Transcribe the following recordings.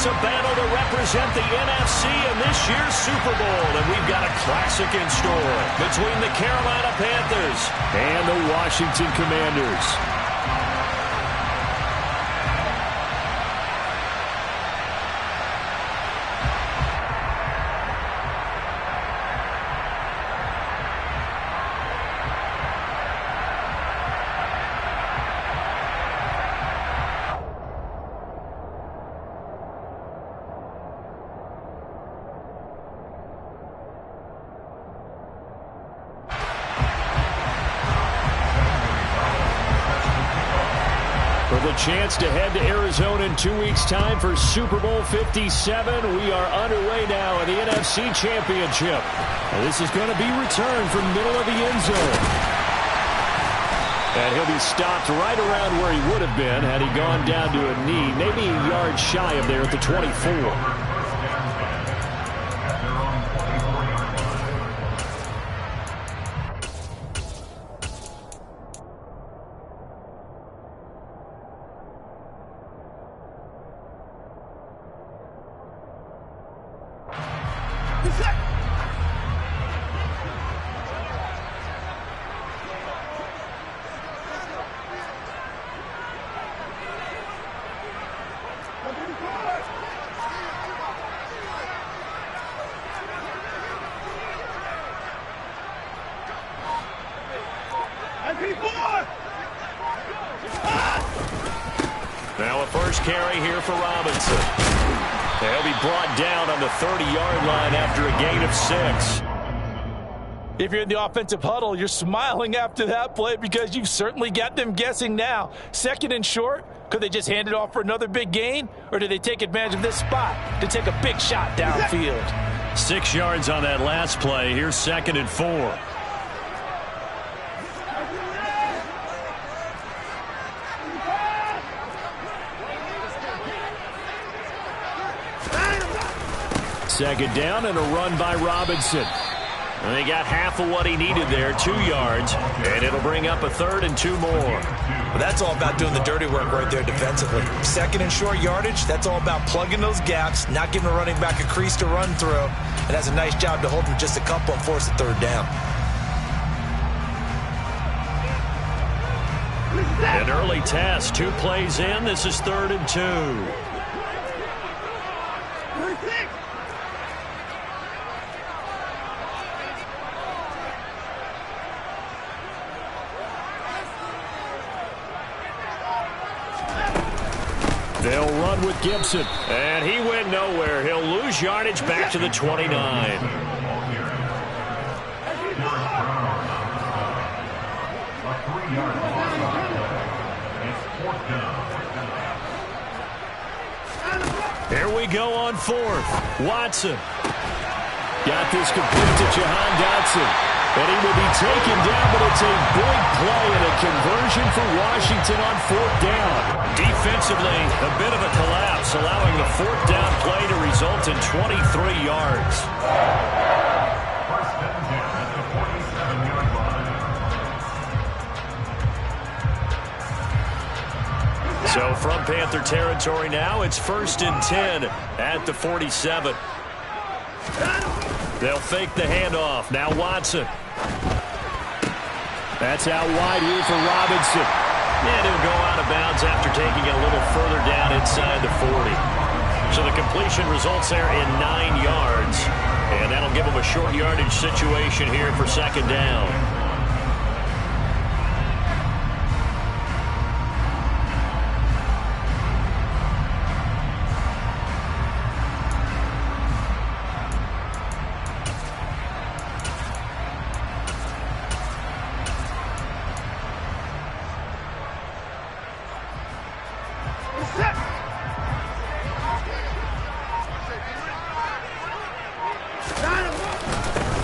It's a battle to represent the NFC in this year's Super Bowl, and we've got a classic in store between the Carolina Panthers and the Washington Commanders. For the chance to head to Arizona in 2 weeks' time for Super Bowl 57, we are underway now in the NFC Championship. And this is going to be returned from middle of the end zone. And he'll be stopped right around where he would have been had he gone down to a knee, maybe a yard shy of there at the 24. Now a first carry here for Robinson. They'll be brought down on the 30-yard line after a gain of 6. If you're in the offensive huddle, you're smiling after that play because you've certainly got them guessing now. Second and short, could they just hand it off for another big gain? Or do they take advantage of this spot to take a big shot downfield? 6 yards on that last play. Here's 2nd and 4. Second down and a run by Robinson. And they got half of what he needed there, 2 yards, and it'll bring up a 3rd and 2 more. Well, that's all about doing the dirty work right there defensively. Second and short yardage, that's all about plugging those gaps, not giving a running back a crease to run through. And that's a nice job to hold him just a couple and force a 3rd down. An early test, 2 plays in. This is 3rd and 2. They'll run with Gibson, and he went nowhere. He'll lose yardage back to the 29. Here we go on 4th. Watson. Got this complete to Jahan Dotson. And he will be taken down, but it's a big play and a conversion for Washington on 4th down. Defensively, a bit of a collapse, allowing the 4th down play to result in 23 yards. So from Panther territory now, it's 1st and 10 at the 47. They'll fake the handoff. Now Watson. That's out wide here for Robinson. And he'll go out of bounds after taking it a little further down inside the 40. So the completion results there in 9 yards. And that'll give him a short yardage situation here for 2nd down.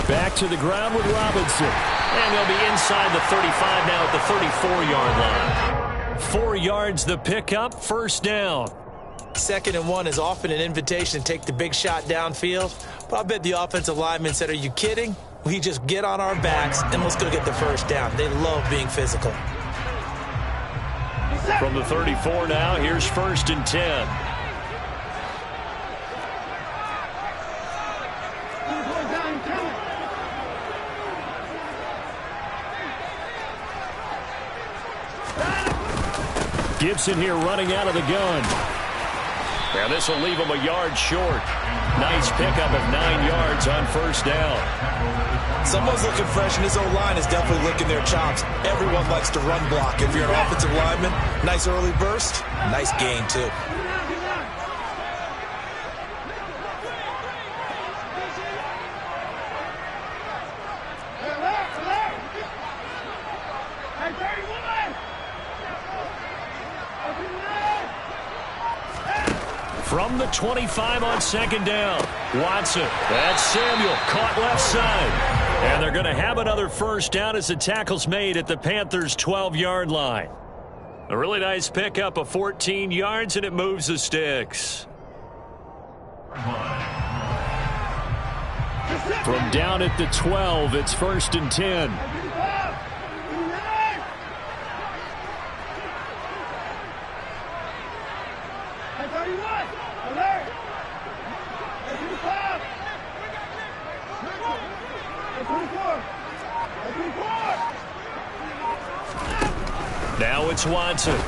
Back to the ground with Robinson. And they'll be inside the 35 now at the 34-yard line. 4 yards the pickup, 1st down. 2nd and 1 is often an invitation to take the big shot downfield. But I bet the offensive lineman said, are you kidding? We just get on our backs and let's go get the 1st down. They love being physical. From the 34 now, here's 1st and 10. Gibson here running out of the gun. Now this will leave him a yard short. Nice pickup of 9 yards on first down. Someone's looking fresh, and his O-line is definitely licking their chops. Everyone likes to run block. If you're an offensive lineman, nice early burst, nice gain too. From the 25 on second down. Watson. That's Samuel. Caught left side. And they're going to have another first down as the tackle's made at the Panthers' 12-yard line. A really nice pickup of 14 yards, and it moves the sticks. From down at the 12, it's 1st and 10. Now it's Watson.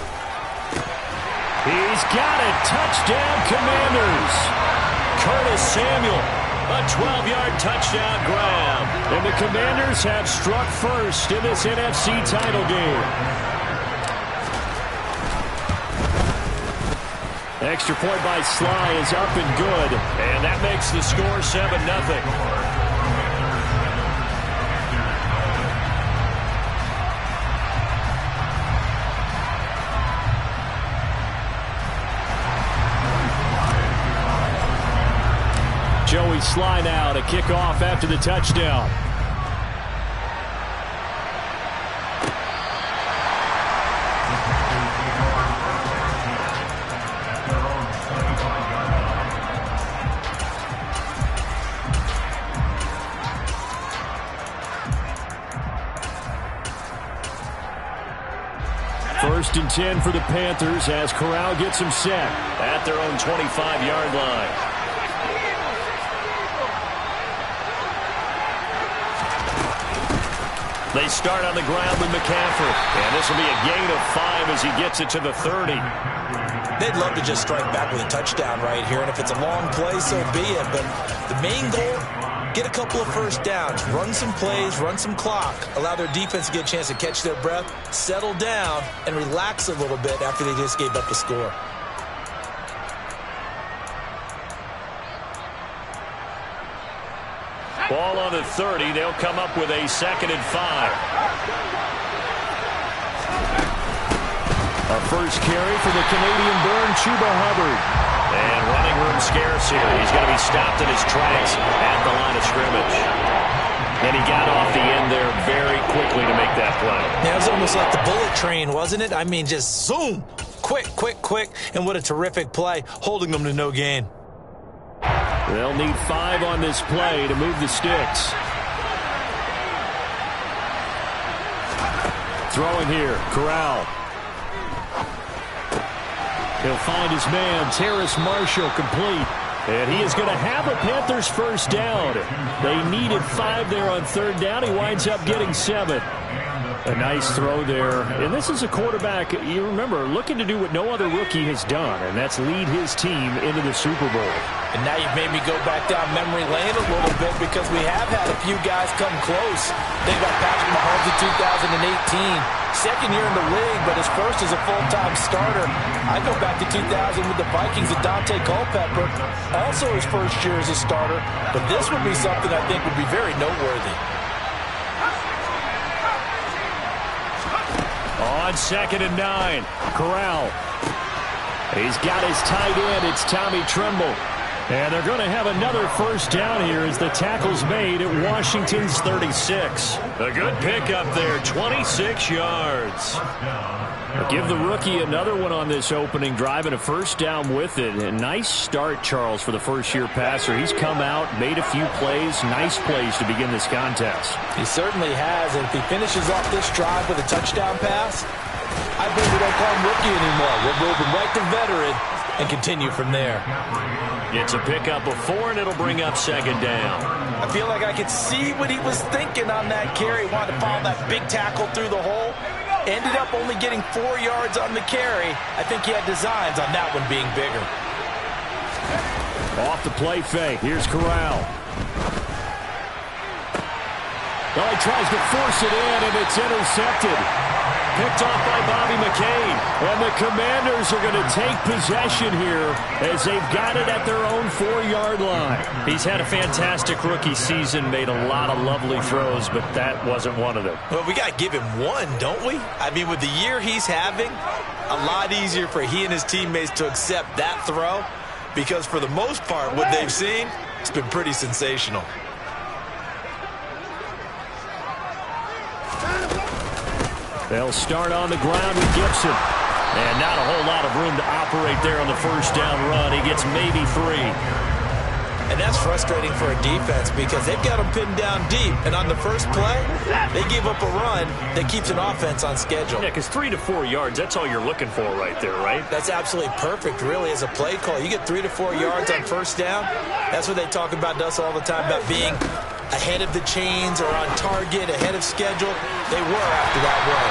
He's got it. Touchdown, Commanders. Curtis Samuel, a 12-yard touchdown grab. And the Commanders have struck first in this NFC title game. Extra point by Sly is up and good. And that makes the score 7-0. Joey Sly now to kick off after the touchdown. First and 10 for the Panthers as Corral gets him set at their own 25-yard line. They start on the ground with McCaffrey. And this will be a gain of 5 as he gets it to the 30. They'd love to just strike back with a touchdown right here. And if it's a long play, so be it. But the main goal, get a couple of first downs. Run some plays, run some clock. Allow their defense to get a chance to catch their breath, settle down, and relax a little bit after they just gave up the score. Ball on the 30. They'll come up with a 2nd and 5. A first carry for the Canadian-born Chuba Hubbard. And running room scarce here. He's going to be stopped in his tracks at the line of scrimmage. And he got off the end there very quickly to make that play. Yeah, it was almost like the bullet train, wasn't it? I mean, just zoom. Quick, quick, quick. And what a terrific play, holding them to no gain. They'll need 5 on this play to move the sticks. Throwing here, Corral. He'll find his man, Terrace Marshall, complete. And he is going to have a Panthers first down. They needed 5 there on 3rd down. He winds up getting 7. A nice throw there. And this is a quarterback, you remember, looking to do what no other rookie has done, and that's lead his team into the Super Bowl. And now you've made me go back down memory lane a little bit because we have had a few guys come close. Think about Patrick Mahomes in 2018. Second year in the league, but his first as a full-time starter. I go back to 2000 with the Vikings and Dante Culpepper. Also his first year as a starter. But this would be something I think would be very noteworthy. On 2nd and 9, Corral. He's got his tight end. It's Tommy Tremble. And they're going to have another first down here as the tackle's made at Washington's 36. A good pickup there, 26 yards. Give the rookie another one on this opening drive and a first down with it. A nice start, Charles, for the first-year passer. He's come out, made a few plays, nice plays to begin this contest. He certainly has, and if he finishes off this drive with a touchdown pass, I think we don't call him rookie anymore. We'll move him right to veteran and continue from there. It's a pickup of 4, and it'll bring up 2nd down. I feel like I could see what he was thinking on that carry. He wanted to follow that big tackle through the hole. Ended up only getting 4 yards on the carry. I think he had designs on that one being bigger. Off the play fake. Here's Corral. Well, he tries to force it in, and it's intercepted. Picked off by Bobby McCain. And the Commanders are going to take possession here as they've got it at their own 4-yard line. He's had a fantastic rookie season, made a lot of lovely throws, but that wasn't one of them. Well, we got to give him one, don't we? I mean, with the year he's having, a lot easier for he and his teammates to accept that throw, because for the most part, what they've seen, it's been pretty sensational. They'll start on the ground with Gibson. And not a whole lot of room to operate there on the first down run. He gets maybe 3. And that's frustrating for a defense because they've got them pinned down deep. And on the first play, they give up a run that keeps an offense on schedule. Yeah, because 3 to 4 yards, that's all you're looking for right there, right? That's absolutely perfect, really, as a play call. You get 3 to 4 yards on first down. That's what they talk about to us all the time, about being ahead of the chains or on target, ahead of schedule. They were after that run.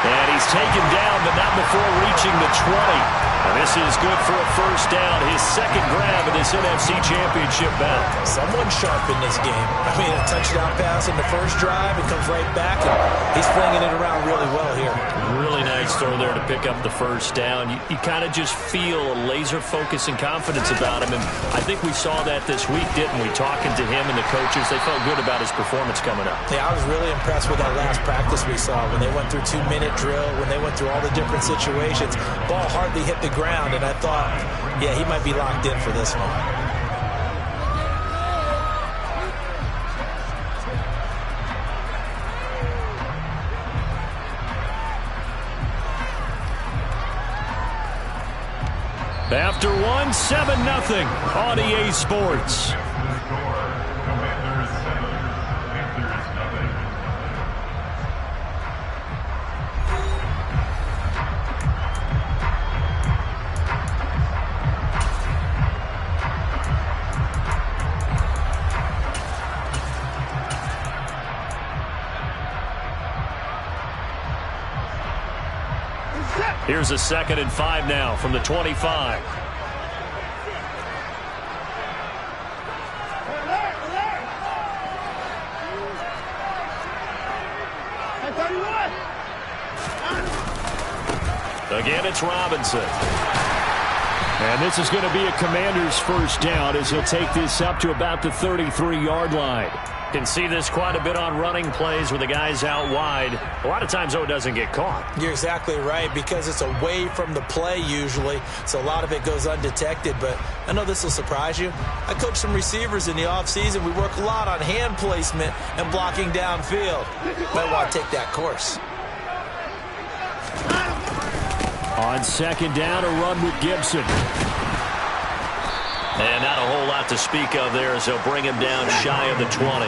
And he's taken down, but not before reaching the 20. And this is good for a first down, his second grab of this NFC Championship bout. Someone sharp in this game. I mean, a touchdown pass in the first drive, it comes right back, and he's flinging it around really well here. Really nice throw there to pick up the first down. You kind of just feel a laser focus and confidence about him, and I think we saw that this week, didn't we? Talking to him and the coaches, they felt good about his performance coming up. Yeah, I was really impressed with that last practice we saw when they went through 2-minute drill, when they went through all the different situations. Ball hardly hit the ground, and I thought, yeah, he might be locked in for this one. After one, 7-0 on EA Sports. Here's a 2nd and 5 now from the 25. Again, it's Robinson. And this is going to be a Commander's first down as he'll take this up to about the 33-yard line. Can see this quite a bit on running plays with the guys out wide. A lot of times, though, it doesn't get caught. You're exactly right, because it's away from the play usually, so a lot of it goes undetected. But I know this will surprise you. I coach some receivers in the offseason. We work a lot on hand placement and blocking downfield. Might want to take that course. On 2nd down, a run with Gibson. And not a whole lot to speak of there as they'll bring him down shy of the 20.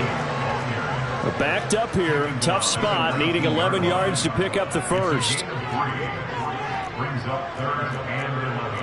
Backed up here, tough spot, needing 11 yards to pick up the first. Brings up 3rd and 11.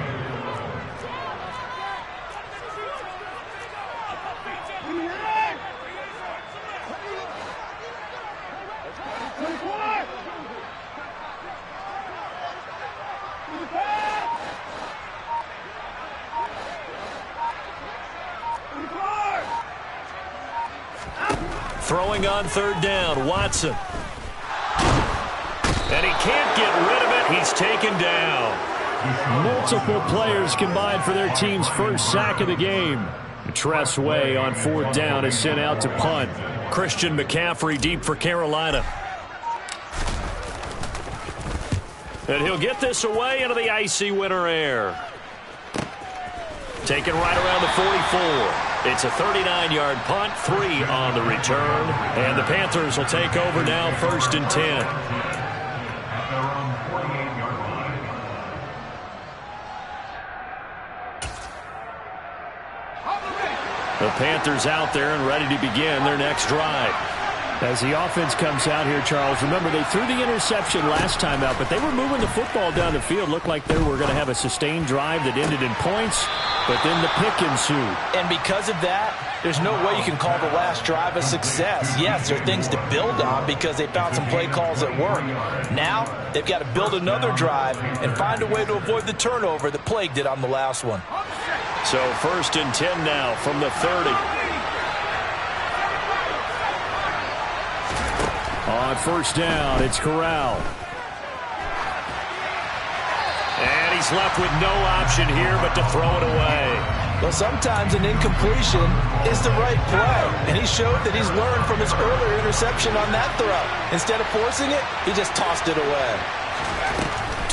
Throwing on 3rd down, Watson. And he can't get rid of it. He's taken down. Multiple players combined for their team's first sack of the game. Tress Way on 4th down is sent out to punt. Christian McCaffrey deep for Carolina. And he'll get this away into the icy winter air. Taken right around the 44. It's a 39-yard punt, 3 on the return. And the Panthers will take over now, 1st and 10. The Panthers out there and ready to begin their next drive. As the offense comes out here, Charles, remember they threw the interception last time out, but they were moving the football down the field. Looked like they were going to have a sustained drive that ended in points. but then the pick ensued. And because of that, there's no way you can call the last drive a success. Yes, there are things to build on because they found some play calls that work. Now, they've got to build another drive and find a way to avoid the turnover that plagued it on the last one. So 1st and 10 now from the 30. On 1st down, it's Corral. And he's left with no option here but to throw it away. Well, sometimes an incompletion is the right play, and he showed that he's learned from his earlier interception on that throw. Instead of forcing it, he just tossed it away.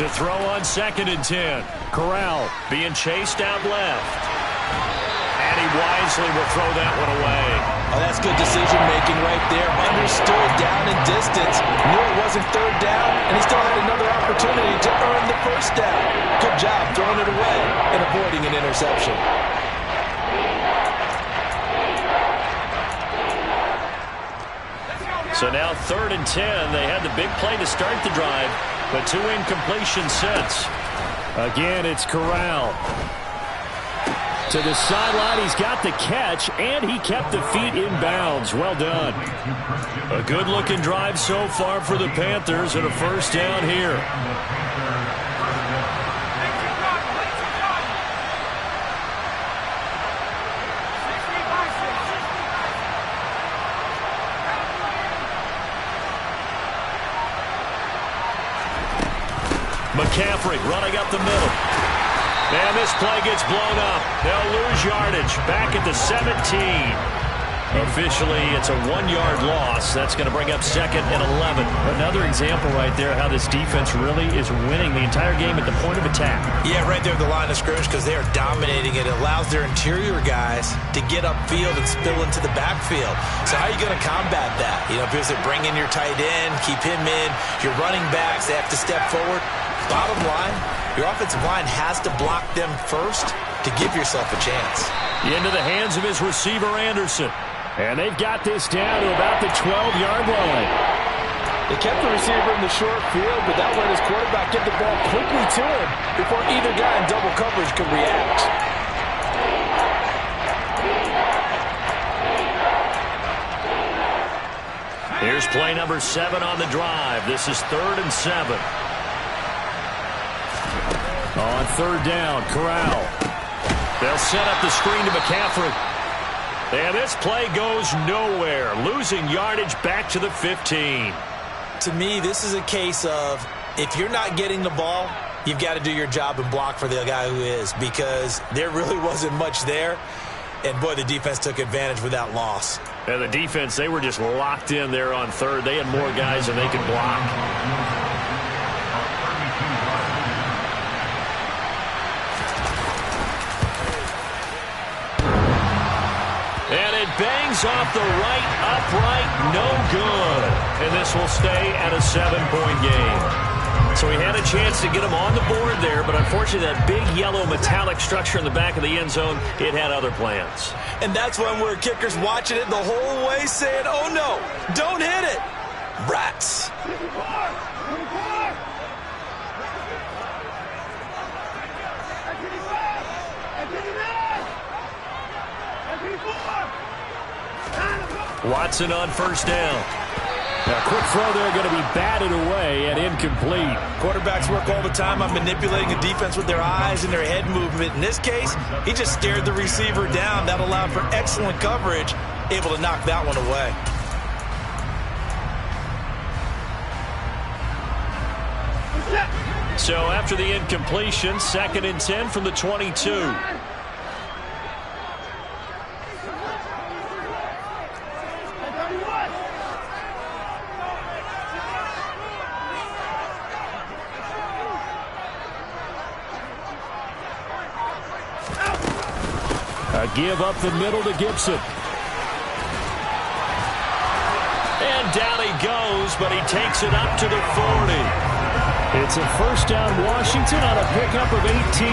To throw on 2nd and 10. Corral being chased out left. And he wisely will throw that one away. Oh, that's good decision-making right there. Understood down and distance. Knew it wasn't 3rd down, and he still had another opportunity to earn the 1st down. Good job throwing it away and avoiding an interception. So now 3rd and 10. They had the big play to start the drive, but 2 incompletions since. Again, it's Corral. To the sideline, he's got the catch, and he kept the feet in bounds. Well done. A good-looking drive so far for the Panthers, and a 1st down here. McCaffrey running up the middle. And this play gets blown up. They'll lose yardage back at the 17. Officially, it's a 1-yard loss. That's going to bring up 2nd and 11. Another example right there how this defense really is winning the entire game at the point of attack. Yeah, right there at the line of scrimmage because they are dominating it. It allows their interior guys to get upfield and spill into the backfield. So how are you going to combat that? You know, because they bring in your tight end, keep him in. Your running backs, they have to step forward. Bottom line, your offensive line has to block them first to give yourself a chance. Into the hands of his receiver, Anderson. And they've got this down to about the 12-yard line. They kept the receiver in the short field, but that let his quarterback get the ball quickly to him before either guy in double coverage could react. Here's play number 7 on the drive. This is 3rd and 7. On 3rd down, Corral. They'll set up the screen to McCaffrey. And this play goes nowhere, losing yardage back to the 15. To me, this is a case of if you're not getting the ball, you've got to do your job and block for the guy who is, because there really wasn't much there. And, boy, the defense took advantage with that loss. And the defense, they were just locked in there on 3rd. They had more guys than they could block. And it bangs off the right upright, no good. And this will stay at a 7-point game. So he had a chance to get him on the board there, but unfortunately that big yellow metallic structure in the back of the end zone, it had other plans. And that's when we're kickers watching it the whole way saying, oh no, don't hit it. Rats. Watson on 1st down. A quick throw there going to be batted away and incomplete. Quarterbacks work all the time on manipulating a defense with their eyes and their head movement. In this case, he just stared the receiver down. That allowed for excellent coverage, able to knock that one away. So after the incompletion, 2nd and 10 from the 22. A give up the middle to Gibson. And down he goes, but he takes it up to the 40. It's a 1st down Washington on a pickup of 18.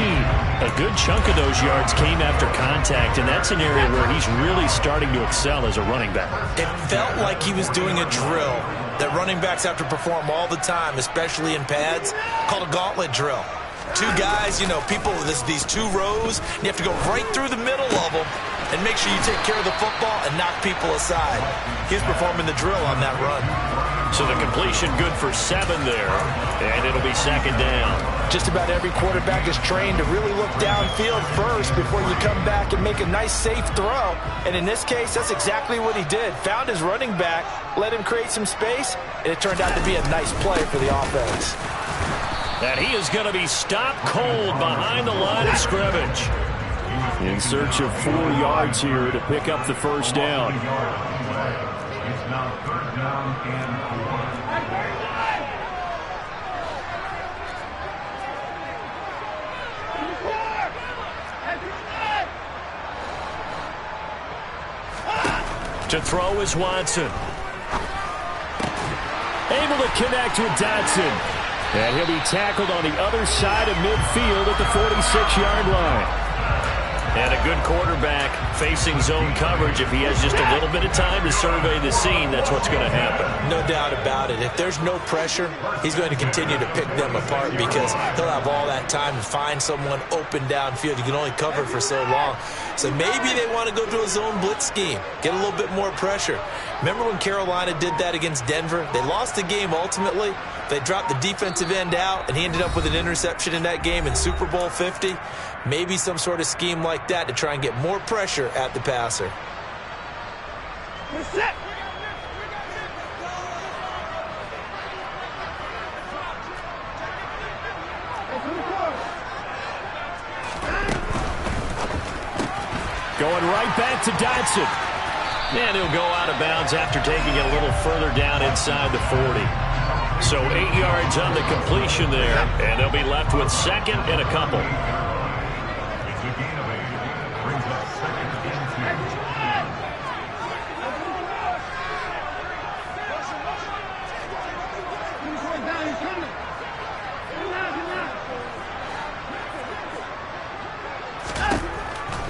A good chunk of those yards came after contact, and that's an area where he's really starting to excel as a running back. It felt like he was doing a drill that running backs have to perform all the time, especially in pads, called a gauntlet drill. Two guys, people, these two rows, and you have to go right through the middle of them and make sure you take care of the football and knock people aside. He's performing the drill on that run. So the completion good for 7 there, and it'll be 2nd down. Just about every quarterback is trained to really look downfield first before you come back and make a nice, safe throw. And in this case, that's exactly what he did. Found his running back, let him create some space, and it turned out to be a nice play for the offense. And he is going to be stopped cold behind the line of scrimmage. In search of 4 yards here to pick up the first down. It's now 3rd down and 4. To throw is Watson. Able to connect with Dotson. And he'll be tackled on the other side of midfield at the 46-yard line. And a good quarterback facing zone coverage. If he has just a little bit of time to survey the scene, that's what's going to happen. No doubt about it. If there's no pressure, he's going to continue to pick them apart because he'll have all that time to find someone open downfield. You can only cover for so long. So maybe they want to go to a zone blitz scheme, get a little bit more pressure. Remember when Carolina did that against Denver? They lost the game ultimately. They dropped the defensive end out, and he ended up with an interception in that game in Super Bowl 50. Maybe some sort of scheme like that to try and get more pressure at the passer. Going right back to Dotson. And he'll go out of bounds after taking it a little further down inside the 40. So 8 yards on the completion there, and they'll be left with 2nd and a couple. It's a gain of 8. Brings up 2nd and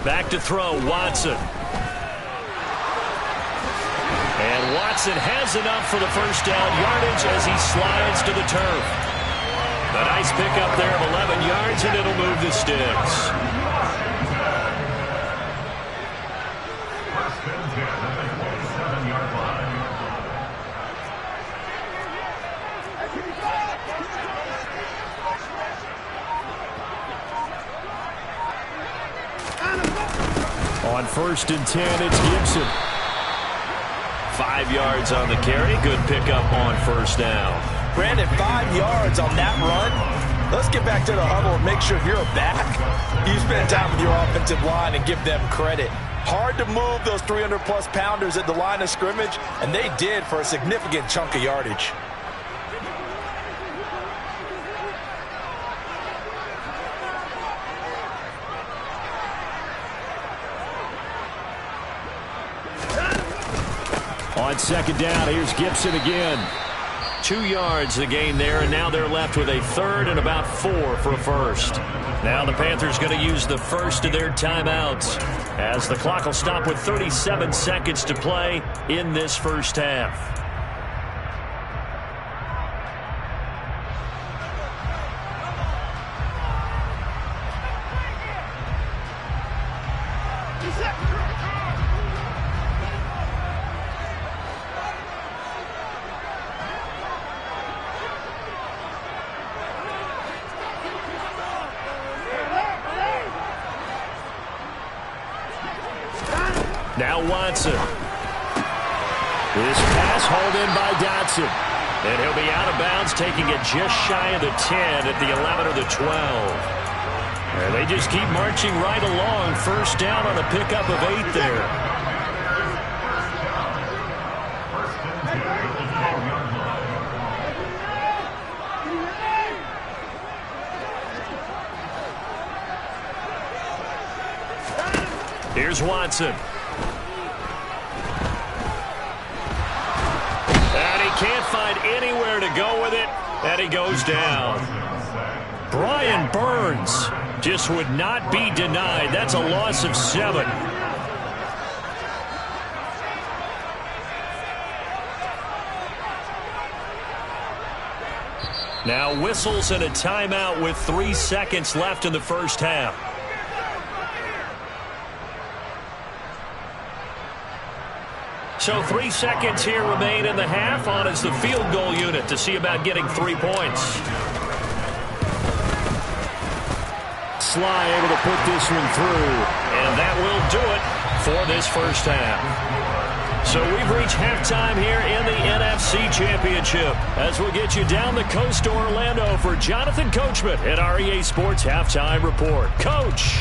10. Back to throw, Watson. And Watson has enough for the first down yardage as he slides to the turf. A nice pickup there of 11 yards, and it'll move the sticks. First and 10 at the 27-yard line. On 1st and 10, it's Gibson. 5 yards on the carry. Good pickup on first down. Brandon, 5 yards on that run. Let's get back to the huddle and make sure you're back. You spend time with your offensive line and give them credit. Hard to move those 300-plus pounders at the line of scrimmage, and they did for a significant chunk of yardage. On 2nd down, here's Gibson again. 2 yards the gain there, and now they're left with a 3rd and about 4 for a first. Now the Panthers going to use the first of their timeouts as the clock will stop with 37 seconds to play in this first half. Now Watson. This pass hauled in by Dotson. And he'll be out of bounds, taking it just shy of the 10 at the 11 or the 12. And they just keep marching right along. First down on a pickup of 8 there. First and 10 at the 12-yard line. Here's Watson. Can't find anywhere to go with it, and he goes down. Brian Burns just would not be denied. That's a loss of 7. Now whistles and a timeout with 3 seconds left in the first half. So 3 seconds here remain in the half. On is the field goal unit to see about getting 3 points. Sly able to put this one through. And that will do it for this first half. So we've reached halftime here in the NFC Championship as we'll get you down the coast to Orlando for Jonathan Coachman at our EA Sports Halftime Report. Coach.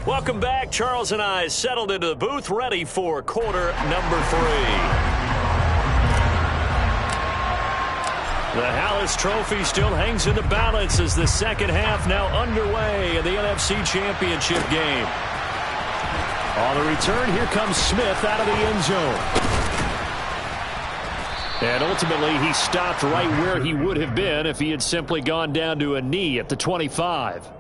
Welcome back. Charles and I settled into the booth ready for quarter number 3. The Hallis Trophy still hangs in the balance as the second half now underway in the NFC Championship game. On the return, here comes Smith out of the end zone. And ultimately, he stopped right where he would have been if he had simply gone down to a knee at the 25.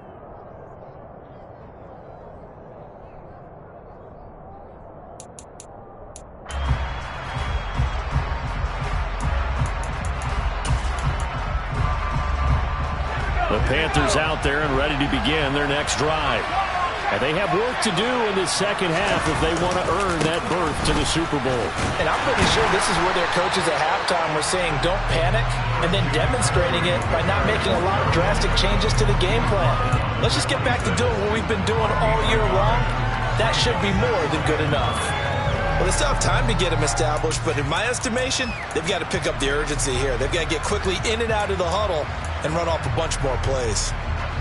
The Panthers out there and ready to begin their next drive. And they have work to do in this second half if they want to earn that berth to the Super Bowl. And I'm pretty sure this is where their coaches at halftime were saying don't panic and then demonstrating it by not making a lot of drastic changes to the game plan. Let's just get back to doing what we've been doing all year long. That should be more than good enough. Well, they still have time to get him established, but in my estimation, they've got to pick up the urgency here. They've got to get quickly in and out of the huddle and run off a bunch more plays.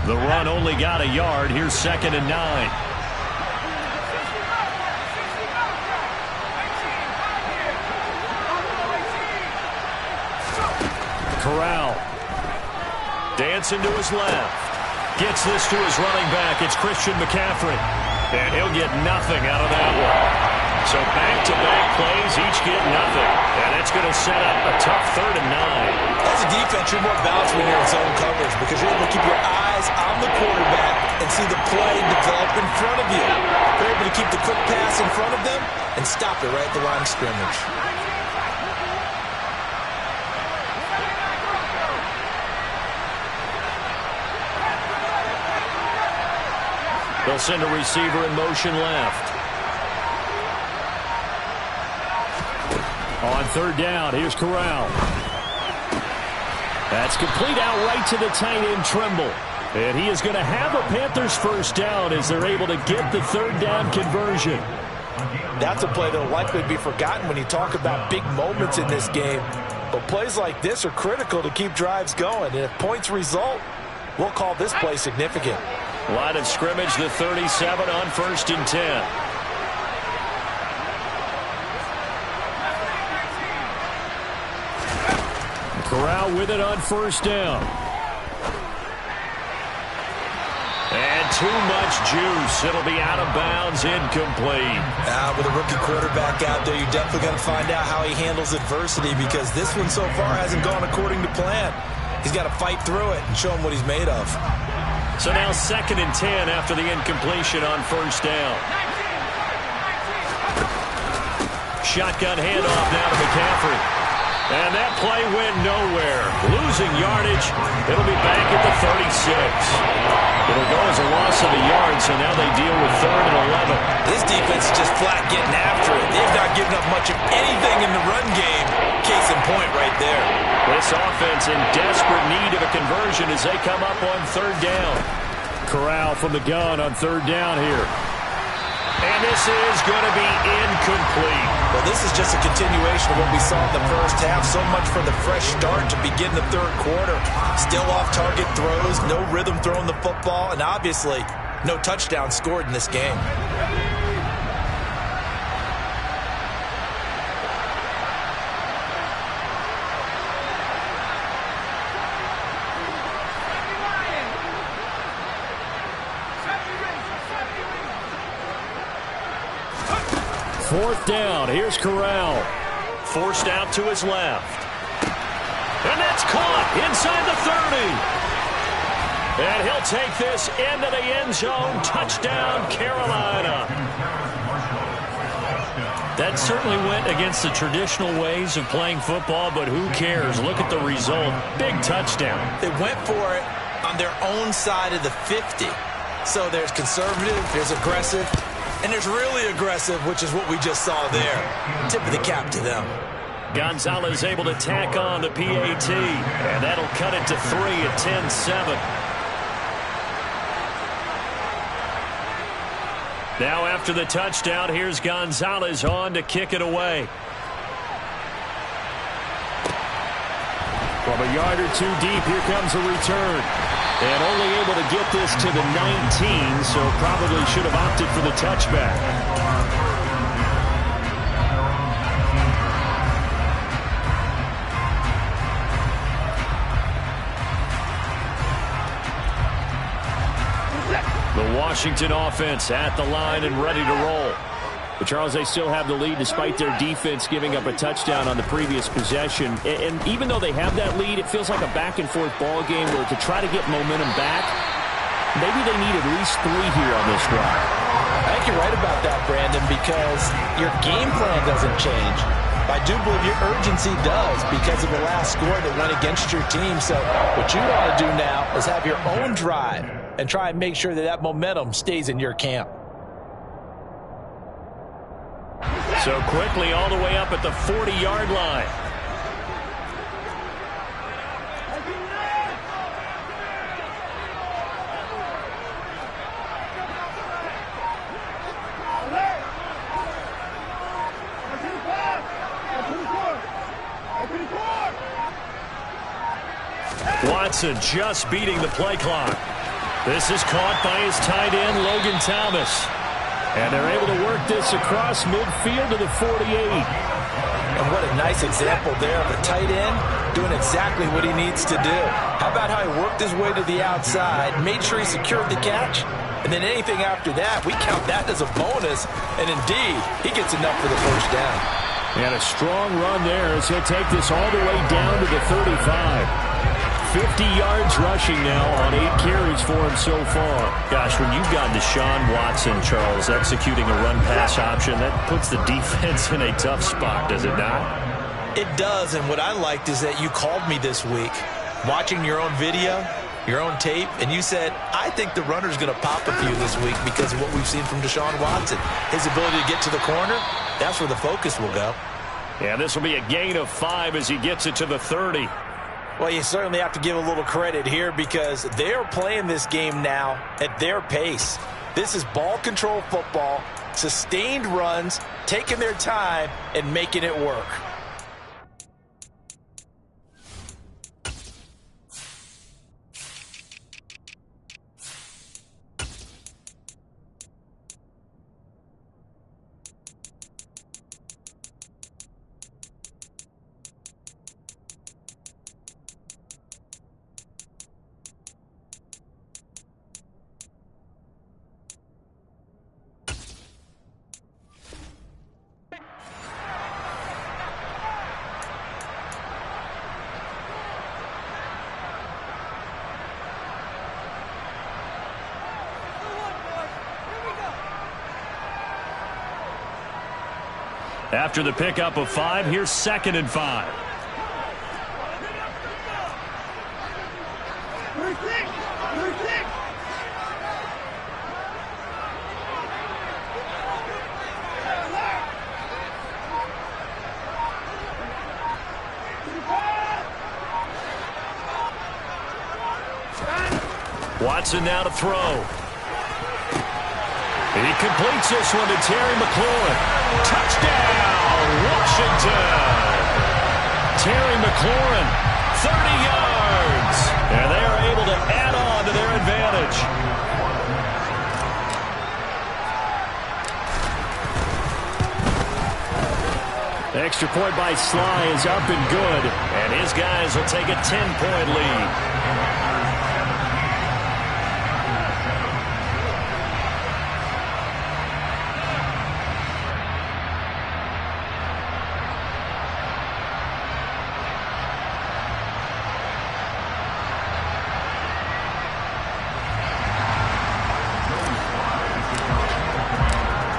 The run only got a yard. Here's 2nd and 9. Corral. Dancing to his left. Gets this to his running back. It's Christian McCaffrey. And he'll get nothing out of that one. So back-to-back plays, each get nothing. And it's going to set up a tough 3rd and 9. As a defense, you're more balanced when you're in zone coverage because you're able to keep your eyes on the quarterback and see the play develop in front of you. You're able to keep the quick pass in front of them and stop it right at the line of scrimmage. They'll send a receiver in motion left. On 3rd down, here's Corral. That's complete out right to the tight end, Trimble. And he is going to have a Panthers first down as they're able to get the 3rd down conversion. That's a play that will likely be forgotten when you talk about big moments in this game. But plays like this are critical to keep drives going. And if points result, we'll call this play significant. Line of scrimmage, the 37 on 1st and 10. Corral with it on 1st down. And too much juice. It'll be out of bounds, incomplete. With a rookie quarterback out there, you're definitely going to find out how he handles adversity because this one so far hasn't gone according to plan. He's got to fight through it and show him what he's made of. So now 2nd and 10 after the incompletion on 1st down. Shotgun handoff now to McCaffrey. And that play went nowhere. Losing yardage. It'll be back at the 36. It'll go as a loss of a yard, so now they deal with 3rd and 11. This defense is just flat getting after it. They've not given up much of anything in the run game. Case in point right there. This offense in desperate need of a conversion as they come up on 3rd down. Corral from the gun on 3rd down here. And this is going to be incomplete. Well, this is just a continuation of what we saw in the first half. So much for the fresh start to begin the 3rd quarter. Still off-target throws, no rhythm throwing the football, and obviously no touchdown scored in this game. Fourth down. Here's Corral. Forced out to his left. And that's caught inside the 30. And he'll take this into the end zone. Touchdown, Carolina. That certainly went against the traditional ways of playing football, but who cares? Look at the result. Big touchdown. They went for it on their own side of the 50. So there's conservative, there's aggressive, and there's really aggressive, which is what we just saw there. Tip of the cap to them. Gonzalez able to tack on the PAT, and that'll cut it to 3 at 10-7. Now after the touchdown, here's Gonzalez on to kick it away. From a yard or two deep, here comes a return. And only able to get this to the 19, so probably should have opted for the touchback. The Washington offense at the line and ready to roll. But Charles, they still have the lead despite their defense giving up a touchdown on the previous possession. And even though they have that lead, it feels like a back-and-forth ball game where to try to get momentum back, maybe they need at least 3 here on this drive. I think you're right about that, Brandon, because your game plan doesn't change. I do believe your urgency does because of the last score that went against your team. So what you want to do now is have your own drive and try and make sure that that momentum stays in your camp. So quickly all the way up at the 40-yard line. Watson just beating the play clock. This is caught by his tight end, Logan Thomas. And they're able to work this across midfield to the 48. And what a nice example there of a tight end doing exactly what he needs to do. How about how he worked his way to the outside, made sure he secured the catch, and then anything after that, we count that as a bonus. And indeed, he gets enough for the first down. And a strong run there as he'll take this all the way down to the 35. 50 yards rushing now on 8 carries for him so far. Gosh, when you've got Deshaun Watson, Charles, executing a run-pass option, that puts the defense in a tough spot, does it not? It does, and what I liked is that you called me this week, watching your own video, your own tape, and you said, I think the runner's going to pop a few this week because of what we've seen from Deshaun Watson. His ability to get to the corner, that's where the focus will go. Yeah, this will be a gain of 5 as he gets it to the 30. Well, you certainly have to give a little credit here because they are playing this game now at their pace. This is ball control football, sustained runs, taking their time, and making it work. After the pickup of 5, here's 2nd and 5. Watson now to throw. He completes this one to Terry McLaurin. Touchdown, Washington! Terry McLaurin, 30 yards. And they are able to add on to their advantage. The extra point by Sly is up and good. And his guys will take a 10-point lead.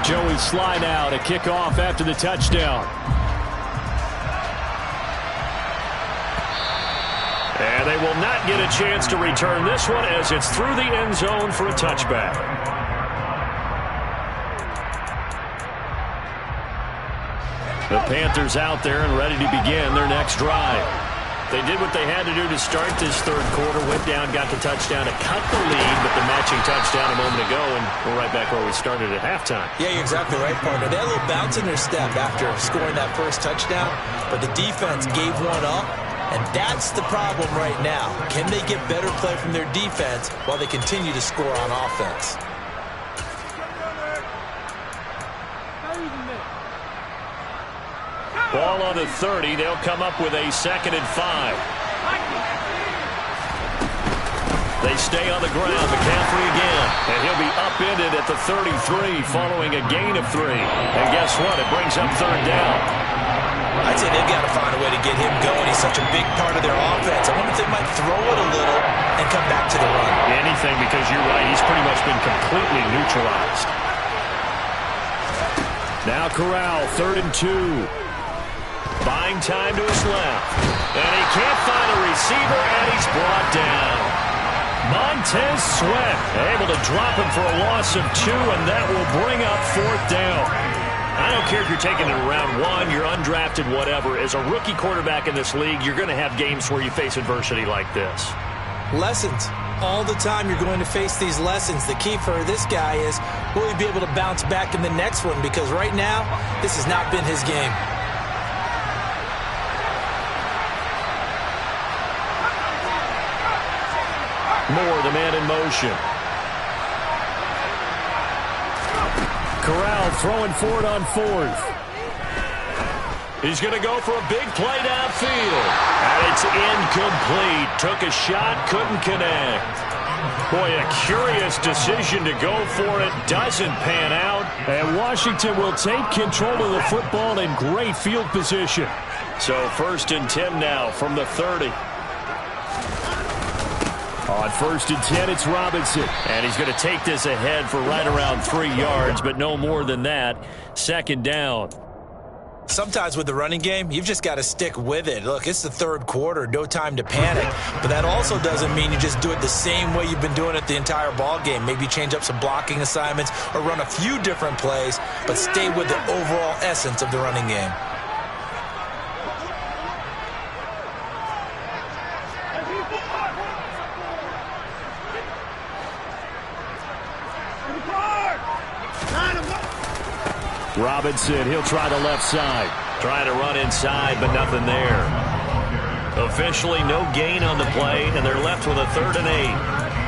Joey Sly now to kick off after the touchdown. And they will not get a chance to return this one as it's through the end zone for a touchback. The Panthers out there and ready to begin their next drive. They did what they had to do to start this third quarter, went down, got the touchdown to cut the lead, but the matching touchdown a moment ago, and we're right back where we started at halftime. Yeah, you're exactly right, partner. They had a little bounce in their step after scoring that first touchdown, but the defense gave one up, and that's the problem right now. Can they get better play from their defense while they continue to score on offense? Ball on the 30. They'll come up with a 2nd and 5. They stay on the ground. McCaffrey again. And he'll be upended at the 33 following a gain of 3. And guess what? It brings up 3rd down. I'd say they've got to find a way to get him going. He's such a big part of their offense. I wonder if they might throw it a little and come back to the run. Anything, because you're right. He's pretty much been completely neutralized. Now Corral, 3rd and 2. Buying time to his left. And he can't find a receiver, and he's brought down. Montez Sweat able to drop him for a loss of 2, and that will bring up 4th down. I don't care if you're taking it in round 1, you're undrafted, whatever. As a rookie quarterback in this league, you're going to have games where you face adversity like this. Lessons. All the time you're going to face these lessons. The key for this guy is, will he be able to bounce back in the next one? Because right now, this has not been his game. Moore, the man in motion. Corral throwing for it on 4th. He's going to go for a big play downfield. And it's incomplete. Took a shot, couldn't connect. Boy, a curious decision to go for it. Doesn't pan out. And Washington will take control of the football in great field position. So 1st and 10 now from the 30. On 1st and 10, it's Robinson. And he's going to take this ahead for right around 3 yards, but no more than that. 2nd down. Sometimes with the running game, you've just got to stick with it. Look, it's the 3rd quarter, no time to panic. But that also doesn't mean you just do it the same way you've been doing it the entire ball game. Maybe change up some blocking assignments or run a few different plays, but stay with the overall essence of the running game. Robinson, he'll try the left side. Trying to run inside, but nothing there. Officially, no gain on the play, and they're left with a 3rd and 8.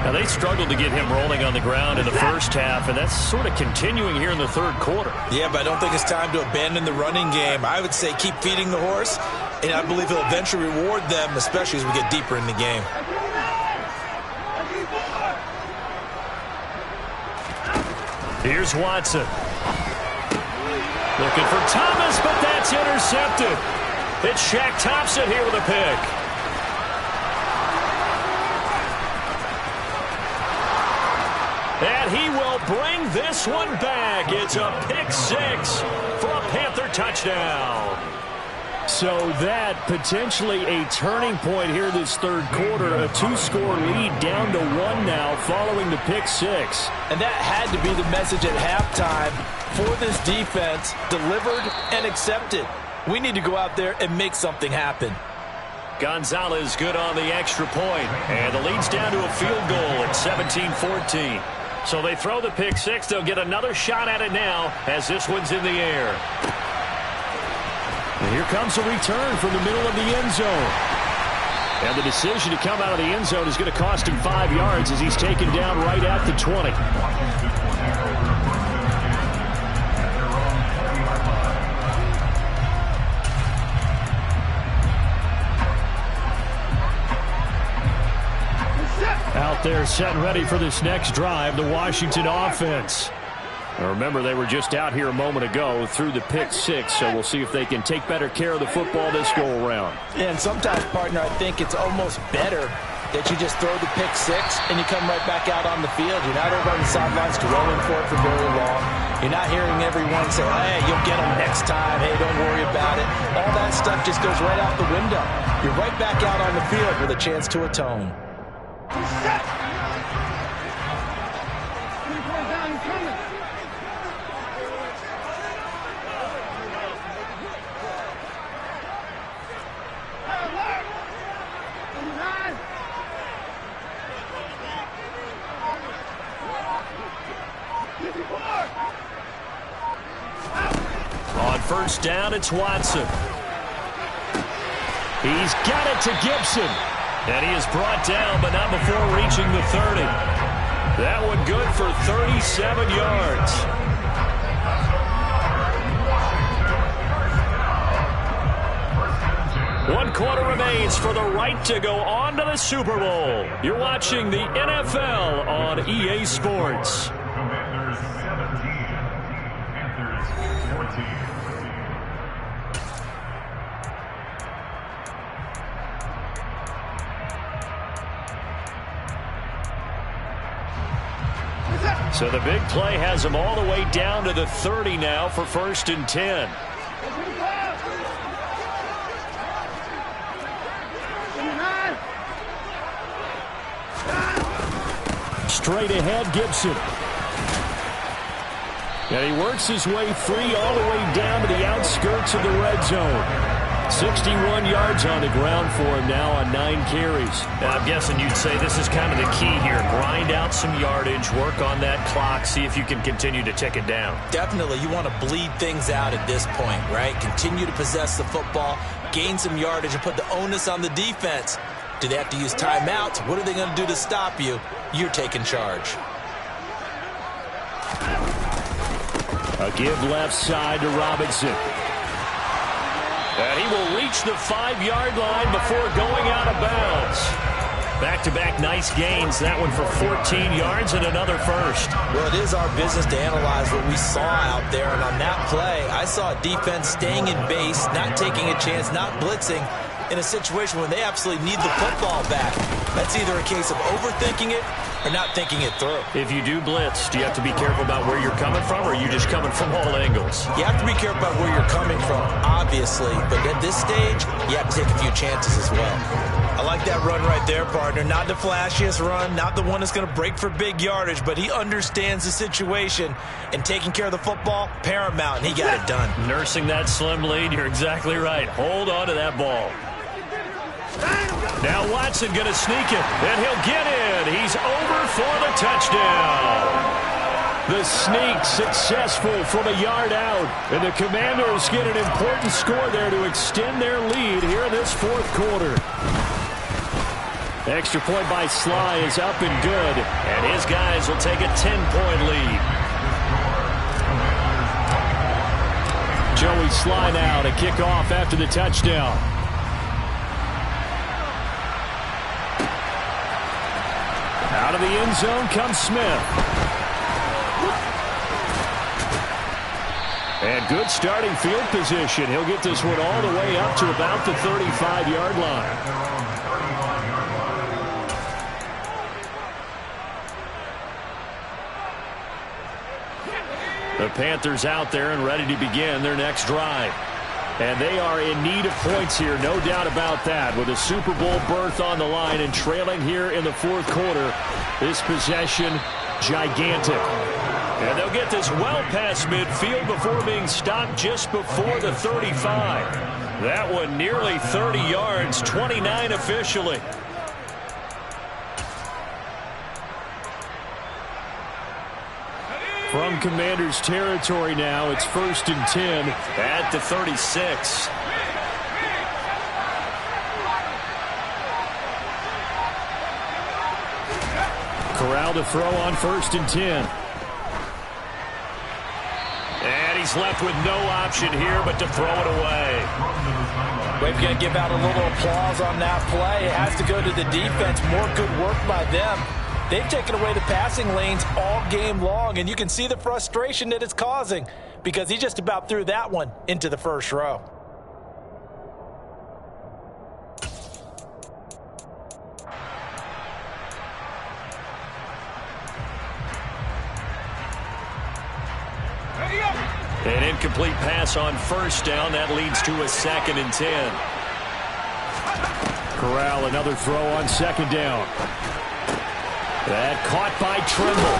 Now, they struggled to get him rolling on the ground in the first half, and that's sort of continuing here in the 3rd quarter. Yeah, but I don't think it's time to abandon the running game. I would say keep feeding the horse, and I believe he'll eventually reward them, especially as we get deeper in the game. Here's Watson. Looking for Thomas, but that's intercepted. It's Shaq Thompson here with a pick. And he will bring this one back. It's a pick 6 for a Panther touchdown. So that potentially a turning point here this 3rd quarter. A 2-score lead down to 1 now following the pick 6. And that had to be the message at halftime for this defense. Delivered and accepted. We need to go out there and make something happen. Gonzalez good on the extra point. And the lead's down to a field goal at 17-14. So they throw the pick 6. They'll get another shot at it now as this one's in the air. And here comes a return from the middle of the end zone. And the decision to come out of the end zone is going to cost him 5 yards as he's taken down right at the 20. Out there set and ready for this next drive, the Washington offense. Now remember, they were just out here a moment ago through the pick 6, so we'll see if they can take better care of the football this go-around. And sometimes, partner, I think it's almost better that you just throw the pick 6 and you come right back out on the field. You're not over on the sidelines dwelling for it for very long. You're not hearing everyone say, hey, you'll get them next time. Hey, don't worry about it. All that stuff just goes right out the window. You're right back out on the field with a chance to atone. On first down, it's Watson. He's got it to Gibson. And he is brought down, but not before reaching the 30. That one good for 37 yards. One quarter remains for the right to go on to the Super Bowl. You're watching the NFL on EA Sports. Commanders 17, Panthers 14. So the big play has them all the way down to the 30 now for 1st and 10. Straight ahead, Gibson. And he works his way free all the way down to the outskirts of the red zone. 61 yards on the ground for him now on 9 carries. Now, I'm guessing you'd say this is kind of the key here. Grind out some yardage, work on that clock, see if you can continue to tick it down. Definitely, you want to bleed things out at this point, right? Continue to possess the football, gain some yardage, and put the onus on the defense. Do they have to use timeouts? What are they going to do to stop you? You're taking charge. A give left side to Robinson. And he will reach the 5-yard line before going out of bounds. Back-to-back nice gains. That one for 14 yards and another first. Well, it is our business to analyze what we saw out there. And on that play, I saw a defense staying in base, not taking a chance, not blitzing, in a situation where they absolutely need the football back. That's either a case of overthinking it or not thinking it through. If you do blitz, do you have to be careful about where you're coming from, or are you just coming from all angles? You have to be careful about where you're coming from, obviously. But at this stage, you have to take a few chances as well. I like that run right there, partner. Not the flashiest run, not the one that's going to break for big yardage, but he understands the situation, and taking care of the football, paramount, and he got it done. Nursing that slim lead, you're exactly right. Hold on to that ball. Now Watson going to sneak it, and he'll get in. He's over for the touchdown. The sneak successful from a yard out, and the Commanders get an important score there to extend their lead here in this 4th quarter. Extra point by Sly is up and good, and his guys will take a 10-point lead. Joey Sly now to kick off after the touchdown. Out of the end zone comes Smith. And good starting field position. He'll get this one all the way up to about the 35-yard line. The Panthers out there and ready to begin their next drive. And they are in need of points here, no doubt about that. With a Super Bowl berth on the line and trailing here in the 4th quarter, this possession, gigantic. And they'll get this well past midfield before being stopped just before the 35. That one nearly 30 yards, 29 officially. From Commanders territory now, it's 1st and 10 at the 36. Corral to throw on 1st and 10. And he's left with no option here but to throw it away. We're going to give out a little applause on that play. It has to go to the defense. More good work by them. They've taken away the passing lanes all game long, and you can see the frustration that it's causing because he just about threw that one into the first row. An incomplete pass on first down. That leads to a 2nd and 10. Corral, another throw on 2nd down. That caught by Trimble.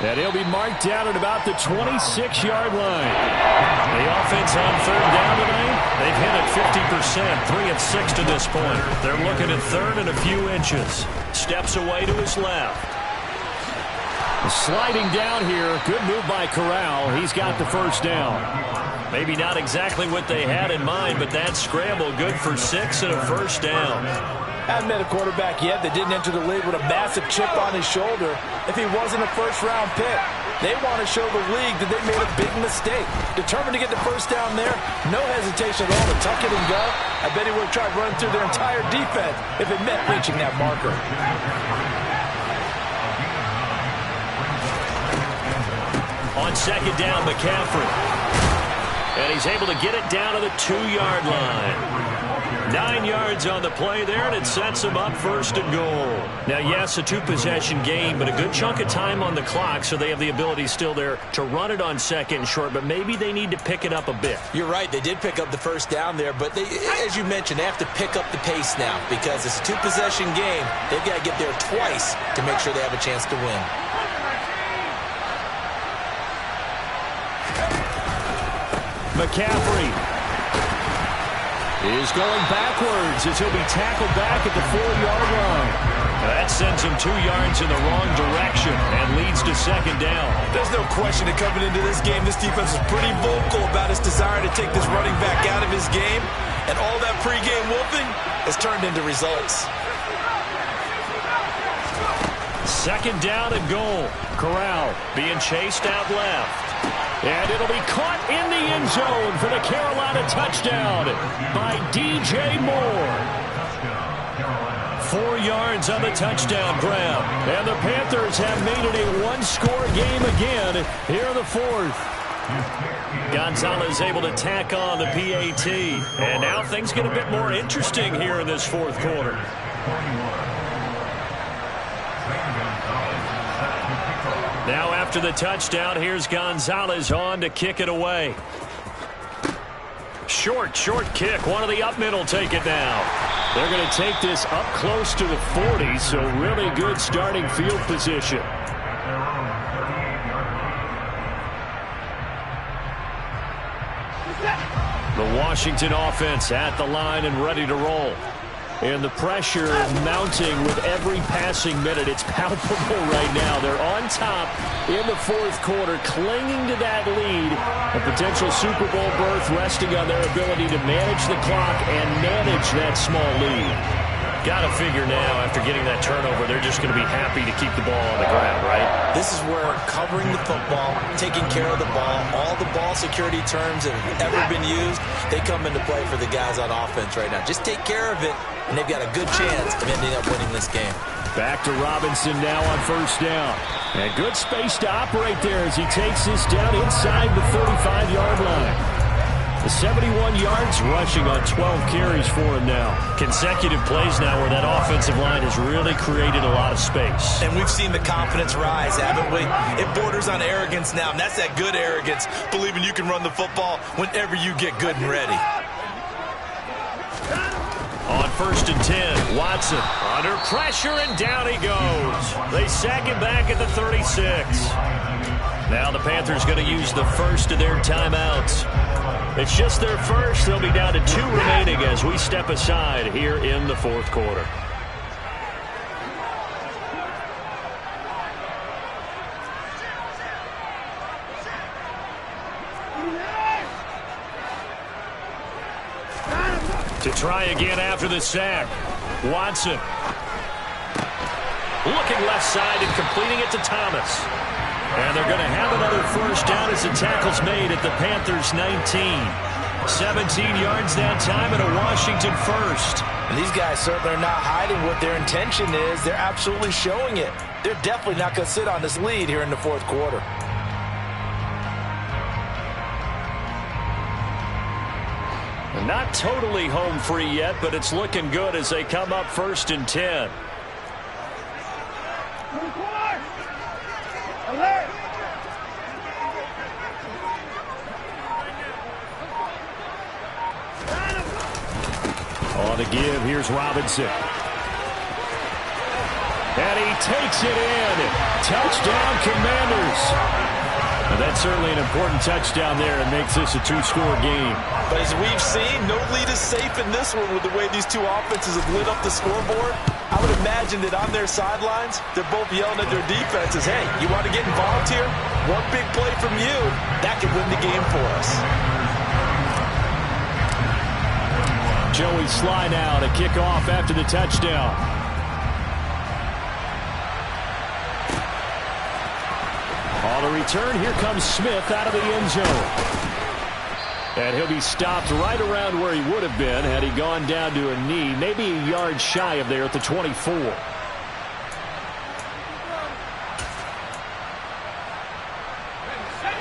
And he'll be marked down at about the 26-yard line. The offense on 3rd down tonight, they've hit it 50%, 3 of 6 to this point. They're looking at 3rd and a few inches. Steps away to his left. Sliding down here. Good move by Corral. He's got the 1st down. Maybe not exactly what they had in mind, but that scramble good for 6 and a 1st down. Haven't met a quarterback yet that didn't enter the league with a massive chip on his shoulder if he wasn't a first-round pick. They want to show the league that they made a big mistake. Determined to get the 1st down there, no hesitation at all to tuck it and go. I bet he would have tried running through their entire defense if it meant reaching that marker. On 2nd down, McCaffrey. And he's able to get it down to the 2-yard line. 9 yards on the play there, and it sets him up 1st and goal. Now, yes, a 2-possession game, but a good chunk of time on the clock, so they have the ability still there to run it on 2nd and short, but maybe they need to pick it up a bit. You're right. They did pick up the 1st down there, but they, as you mentioned, they have to pick up the pace now because it's a 2-possession game. They've got to get there twice to make sure they have a chance to win. McCaffrey is going backwards as he'll be tackled back at the 4-yard line. That sends him 2 yards in the wrong direction and leads to 2nd down. There's no question that coming into this game, this defense is pretty vocal about its desire to take this running back out of his game, and all that pregame wolfing has turned into results. 2nd down and goal. Corral being chased out left. And it'll be caught in the end zone for the Carolina touchdown by DJ Moore. 4 yards on the touchdown grab. And the Panthers have made it a 1-score game again here in the 4th. Gonzalez able to tack on the PAT. And now things get a bit more interesting here in this 4th quarter. Now after the touchdown, here's Gonzalez on to kick it away. Short kick. One of the up middle take it down. They're going to take this up close to the 40, so really good starting field position. The Washington offense at the line and ready to roll. And the pressure mounting with every passing minute. It's palpable right now. They're on top in the 4th quarter, clinging to that lead. A potential Super Bowl berth resting on their ability to manage the clock and manage that small lead. Got to figure now, after getting that turnover, they're just going to be happy to keep the ball on the ground, right? This is where covering the football, taking care of the ball, all the ball security terms that have ever been used, they come into play for the guys on offense right now. Just take care of it, and they've got a good chance of ending up winning this game. Back to Robinson now on 1st down. And good space to operate there as he takes this down inside the 35-yard line. 71 yards rushing on 12 carries for him now. Consecutive plays now where that offensive line has really created a lot of space. And we've seen the confidence rise, haven't we? It borders on arrogance now, and that's that good arrogance, believing you can run the football whenever you get good and ready. On 1st and 10, Watson under pressure, and down he goes. They sack him back at the 36. Now the Panthers going to use the first of their timeouts. It's just their first. They'll be down to 2 remaining as we step aside here in the 4th quarter. To try again after the sack, Watson. Looking left side and completing it to Thomas. And they're going to have another 1st down as the tackle's made at the Panthers' 19. 17 yards that time and a Washington 1st. And these guys certainly are not hiding what their intention is. They're absolutely showing it. They're definitely not going to sit on this lead here in the 4th quarter. Not totally home free yet, but it's looking good as they come up 1st and 10. On the give, here's Robinson. And he takes it in. Touchdown, Commanders. And that's certainly an important touchdown there and makes this a two-score game. But as we've seen, no lead is safe in this one with the way these two offenses have lit up the scoreboard. I would imagine that on their sidelines, they're both yelling at their defenses, hey, you want to get involved here? One big play from you, that could win the game for us. Joey Sly now to kick off after the touchdown. On the return, here comes Smith out of the end zone. And he'll be stopped right around where he would have been had he gone down to a knee, maybe a yard shy of there at the 24.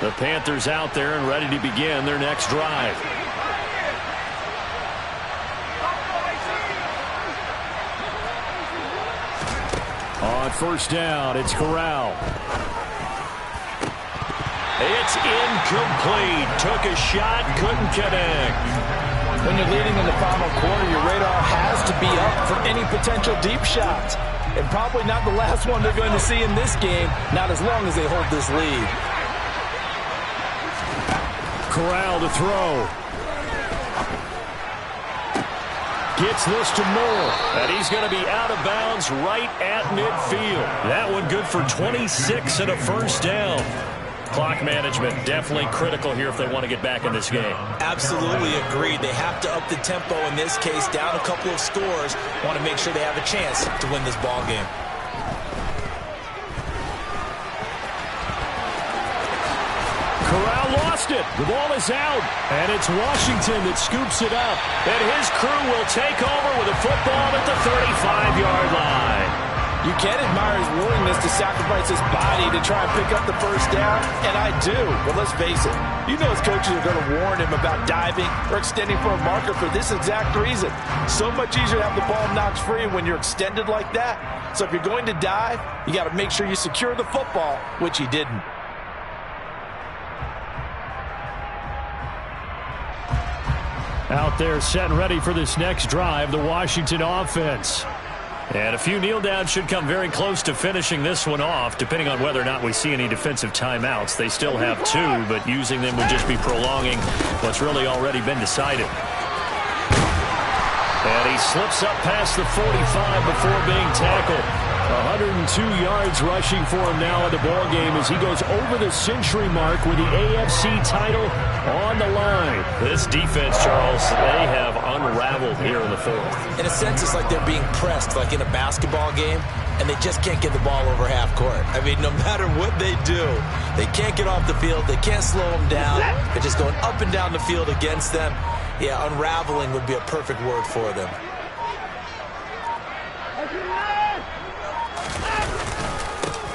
The Panthers out there and ready to begin their next drive. On first down, it's Corral. It's incomplete. Took a shot, couldn't connect. When you're leading in the final quarter, your radar has to be up for any potential deep shots. And probably not the last one they're going to see in this game, not as long as they hold this lead. Corral to throw. Gets this to Moore. And he's going to be out of bounds right at midfield. That one good for 26 and a first down. Clock management definitely critical here if they want to get back in this game. Absolutely agreed. They have to up the tempo in this case, down a couple of scores. Want to make sure they have a chance to win this ball game. Corral lost it. The ball is out. And it's Washington that scoops it up. And his crew will take over with a football at the 35-yard line. You can admire his willingness to sacrifice his body to try and pick up the first down, and I do. But let's face it, you know his coaches are going to warn him about diving or extending for a marker for this exact reason. So much easier to have the ball knocked free when you're extended like that. So if you're going to dive, you got to make sure you secure the football, which he didn't. Out there set and ready for this next drive, the Washington offense. And a few kneel downs should come very close to finishing this one off, depending on whether or not we see any defensive timeouts. They still have two, but using them would just be prolonging what's really already been decided. And he slips up past the 45 before being tackled. 102 yards rushing for him now in the ball game as he goes over the century mark with the AFC title on the line. This defense, Charles, they have unraveled here in the fourth. In a sense, it's like they're being pressed like in a basketball game, and they just can't get the ball over half court. I mean, no matter what they do, they can't get off the field. They can't slow them down. They're just going up and down the field against them. Yeah, unraveling would be a perfect word for them.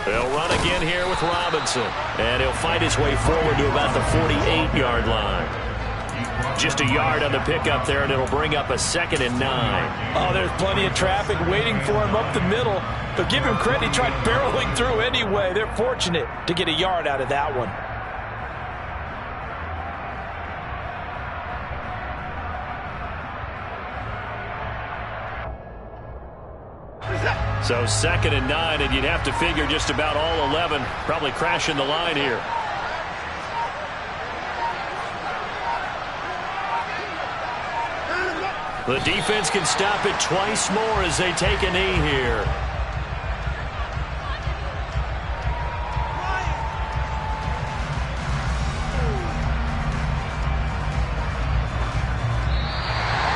They'll run again here with Robinson. And he'll fight his way forward to about the 48-yard line. Just a yard on the pickup there, and it'll bring up a 2nd and 9. Oh, there's plenty of traffic waiting for him up the middle. But give him credit, he tried barreling through anyway. They're fortunate to get a yard out of that one. So 2nd and 9, and you'd have to figure just about all 11 probably crashing the line here. The defense can stop it twice more as they take a knee here.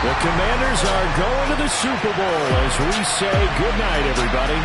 The Commanders are going to the Super Bowl as we say goodnight, everybody.